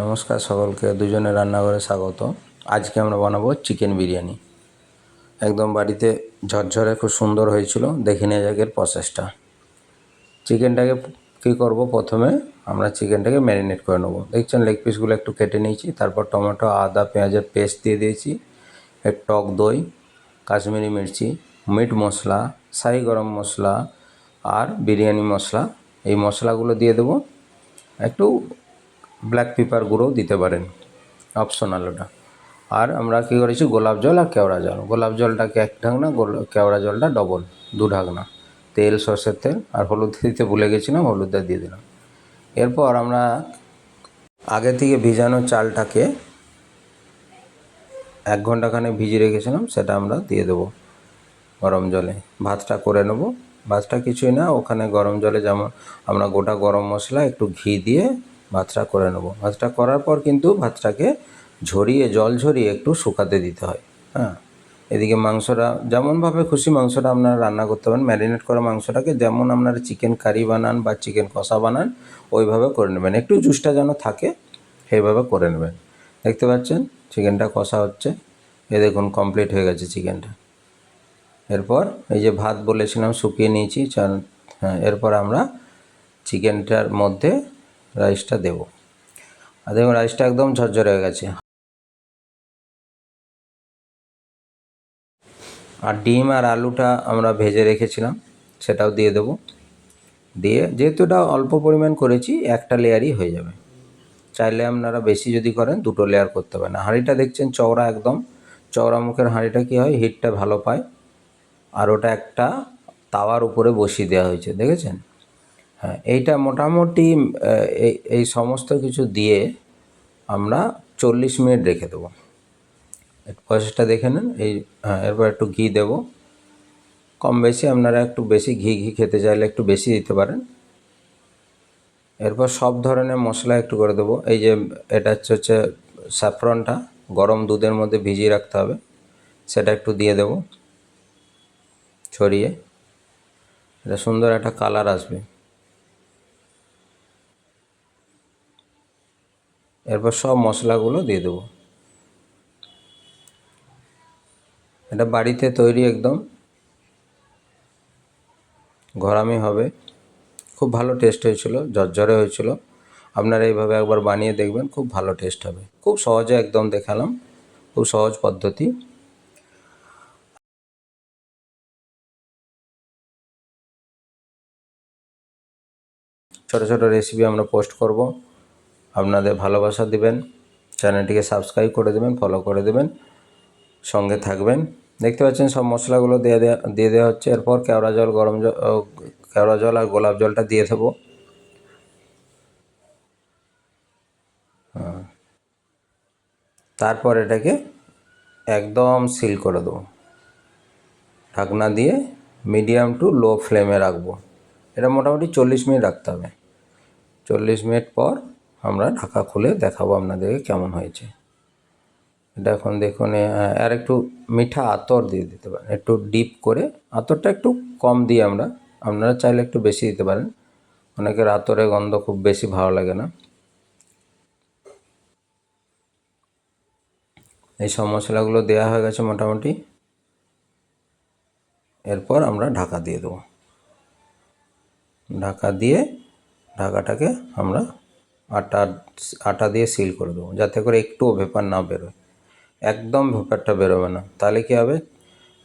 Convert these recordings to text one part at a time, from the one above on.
নমস্কার সকলকে, দুজনে রান্নাঘরে স্বাগত। আজকে আমরা বানাবো চিকেন বিরিয়ানি। একদম বাড়িতে ঝরঝরে খুব সুন্দর হয়েছিল। দেখে নেওয়া যাক এর প্রসেসটা। চিকেনটাকে কী করব, প্রথমে আমরা চিকেনটাকে ম্যারিনেট করে নেবো। দেখছেন লেগ পিসগুলো একটু কেটে নিয়েছি, তারপর টমেটো আদা পেঁয়াজের পেস্ট দিয়ে দিয়েছি, এর টক দই, কাশ্মীরি মির্চি, মিট মশলা, শাহি গরম মশলা আর বিরিয়ানি মশলা, এই মশলাগুলো দিয়ে দেবো। একটু ব্ল্যাক পেপার গুঁড়োও দিতে পারেন, অপশনাল ওটা। আর আমরা কী করেছি, গোলাপ জল আর কেওড়া জল। গোলাপ জলটাকে এক ঢাকনা, কেওড়া জলটা ডবল, 2 ঢাকনা। তেল, সর্ষের তেল আর হলুদ দিতে ভুলে গেছিলাম, হলুদটা দিয়ে দিলাম। এরপর আমরা আগে থেকে ভিজানো চালটাকে 1 ঘন্টাখানে ভিজিয়ে রেখেছিলাম, সেটা আমরা দিয়ে দেবো গরম জলে। ভাতটা করে নেব। ভাতটা কিছুই না, ওখানে গরম জলে যেমন আমরা গোটা গরম মশলা একটু ঘি দিয়ে ভাতটা করে নেব। ভাতটা করার পর কিন্তু ভাতটাকে ঝরিয়ে, জল ঝরিয়ে একটু শুকাতে দিতে হয়। হ্যাঁ, এদিকে মাংসটা যেমনভাবে খুশি মাংসটা আপনারা রান্না করতে পারেন। ম্যারিনেট করা মাংসটাকে যেমন আপনারা চিকেন কারি বানান বা চিকেন কষা বানান, ওইভাবে করে নেবেন। একটু জুসটা যেন থাকে, সেইভাবে করে নেবেন। দেখতে পাচ্ছেন চিকেনটা কষা হচ্ছে। এ দেখুন কমপ্লিট হয়ে গেছে চিকেনটা। এরপর এই যে ভাত বলেছিলাম শুকিয়ে নিয়েছি, হ্যাঁ, এরপর আমরা চিকেনটার মধ্যে রাইসটা দেব। আর দেখুন রাইসটা একদম ঝরঝরে হয়ে গেছে। আর ডিম আর আলুটা আমরা ভেজে রেখেছিলাম, সেটাও দিয়ে দেব। দিয়ে যেহেতু এটা অল্প পরিমাণ করেছি, একটা লেয়ারই হয়ে যাবে। চাইলে আপনারা বেশি যদি করেন 2টো লেয়ার করতে পারেন। হাঁড়িটা দেখছেন চওড়া, একদম চওড়া মুখের হাঁড়িটা কী হয়, হিটটা ভালো পায়। আর ওটা একটা তাওয়ার উপরে বসিয়ে দেওয়া হয়েছে, দেখেছেন? হ্যাঁ, এইটা মোটামুটি এই সমস্ত কিছু দিয়ে আমরা 40 মিনিট রেখে দেবো। প্রসেসটা দেখে নেন। এরপর একটু ঘি দেব, কম বেশি আপনারা একটু বেশি ঘি খেতে চাইলে একটু বেশি দিতে পারেন। এরপর সব ধরনের মশলা একটু করে দেবো। এই যে এটা হচ্ছে স্যাফরনটা, গরম দুধের মধ্যে ভিজিয়ে রাখতে হবে, সেটা একটু দিয়ে দেব ছড়িয়ে। এটা সুন্দর একটা কালার আসবে। এরপর সব মশলাগুলো দিয়ে দেবো। এটা বাড়িতে তৈরি, একদম ঘরামি হবে। খুব ভালো টেস্ট হয়েছিল, ঝরঝরে হয়েছিল। আপনারা এইভাবে একবার বানিয়ে দেখবেন, খুব ভালো টেস্ট হবে। খুব সহজে একদম দেখালাম, খুব সহজ পদ্ধতি। ছোট ছোট রেসিপি আমরা পোস্ট করব, আপনাদের ভালোবাসা দিবেন। চ্যানেলটিকে সাবস্ক্রাইব করে দেবেন, ফলো করে দেবেন, সঙ্গে থাকবেন। দেখতে পাচ্ছেন সব মশলাগুলো দিয়ে দেওয়া হচ্ছে। এরপর কেওড়া জল, কেওড়া জল আর গোলাপ জলটা দিয়ে দেবো। তারপর এটাকে একদম সিল করে দেবো। ঢাকনা দিয়ে মিডিয়াম টু লো ফ্লেমে রাখবো। এটা মোটামুটি 40 মিনিট রাখতে হবে। 40 মিনিট পর আমরা ঢাকা খুলে দেখাবো আপনাদেরকে কেমন হয়েছে। এটা এখন দেখুন, আর একটু মিঠা আতর দিয়ে দিতে পারেন, একটু ডিপ করে। আতরটা একটু কম দিয়ে আপনারা চাইলে একটু বেশি দিতে পারেন। অনেকের আতরের গন্ধ খুব বেশি ভালো লাগে না। এই সব মশলাগুলো দেওয়া হয়ে গেছে মোটামুটি। এরপর আমরা ঢাকা দিয়ে দেবো। ঢাকা দিয়ে ঢাকাটাকে আমরা আটা আটা দিয়ে সিল করে দেবো, যাতে করে একটুও ভেপার না বেরোয়। একদম ভেপারটা বেরোবে না, তাহলে কী হবে,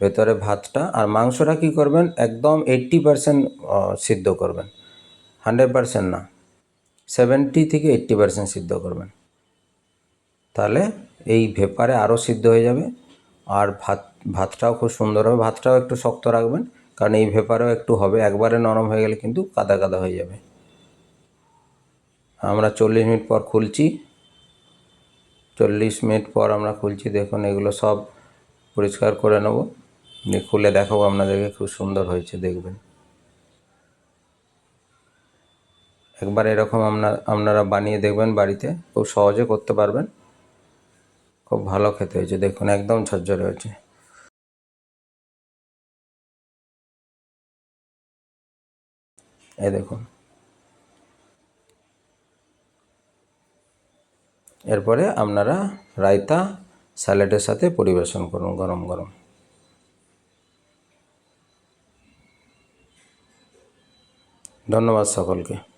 ভেতরে ভাতটা আর মাংসটা কী করবেন, একদম 80% সিদ্ধ করবেন, 100% না, 70 থেকে 80% সিদ্ধ করবেন। তাহলে এই ভেপারে আরও সিদ্ধ হয়ে যাবে। আর ভাতটাও খুব সুন্দর হবে। ভাতটাও একটু শক্ত রাখবেন, কারণ এই ভেপারেও একটু হবে। একবারে নরম হয়ে গেলে কিন্তু কাদা কাদা হয়ে যাবে। আমরা 40 মিনিট পর খুলছি। 40 মিনিট পর আমরা খুলছি। দেখুন এগুলো সব পরিষ্কার করে নেব, খুলে দেখাবো আপনাদেরকে। খুব সুন্দর হয়েছে, দেখবেন। একবার এরকম আপনারা বানিয়ে দেখবেন বাড়িতে, খুব সহজে করতে পারবেন। খুব ভালো খেতে হয়েছে, দেখুন একদম ঝরঝরে হয়েছে। এই দেখুন, এরপরে আপনারা রায়তা স্যালাডের সাথে পরিবেশন করুন গরম গরম। ধন্যবাদ সকলকে।